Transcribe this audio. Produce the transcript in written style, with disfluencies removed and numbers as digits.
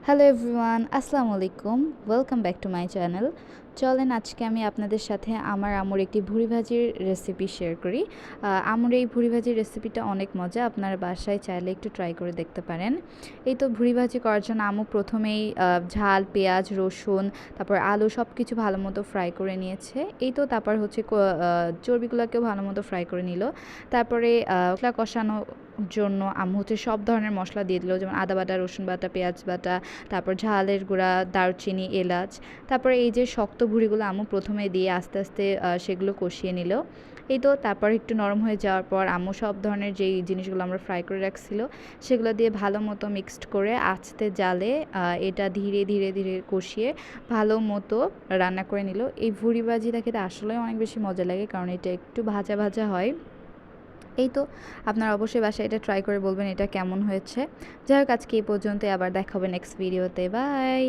Hello everyone, আসসালামু আলাইকুম। Welcome back to my channel. চলেন আজকে আমি আপনাদের সাথে আমার আম্মুর একটি ভুড়ি ভাজির রেসিপি শেয়ার করি। আম্মুর এই ভুড়ি ভাজির রেসিপিটা অনেক মজা, আপনারা বাসায় চাইলে একটু ট্রাই করে দেখতে পারেন। এই তো ভুড়ি ভাজি করার জন্য আম্মু প্রথমেই ঝাল, পেঁয়াজ, রসুন, তারপর আলু সব কিছু ভালো মতো ফ্রাই করে নিয়েছে। এই তো তারপর হচ্ছে চর্বিগুলোকেও ভালো মতো ফ্রাই করে নিল। তারপরে মশলা কষানো জন্য আম্মু হচ্ছে সব ধরনের মশলা দিয়ে দিল, যেমন আদা বাটা, রসুন বাটা, পেঁয়াজ বাটা, তারপর ঝালের গুঁড়া, দারচিনি, এলাচ। তারপরে এই যে শক্ত ভুঁড়িগুলো আম্মু প্রথমে দিয়ে আস্তে আস্তে সেগুলো কষিয়ে নিল। এই তো তারপর একটু নরম হয়ে যাওয়ার পর আম্মু সব ধরনের যেই জিনিসগুলো আমরা ফ্রাই করে রাখছিল সেগুলো দিয়ে ভালো মতো মিক্সড করে আস্তে জালে এটা ধীরে ধীরে ধীরে কষিয়ে ভালো মতো রান্না করে নিল। এই ভুঁড়ি ভাজিটা খেতে আসলে অনেক বেশি মজা লাগে, কারণ এটা একটু ভাজা ভাজা হয়। এই তো আপনারা অবশ্যই বাসায় এটা ট্রাই করে বলবেন এটা কেমন হয়েছে। যাই হোক, আজকে এই পর্যন্তই, আবার দেখা হবে নেক্সট ভিডিওতে। বাই।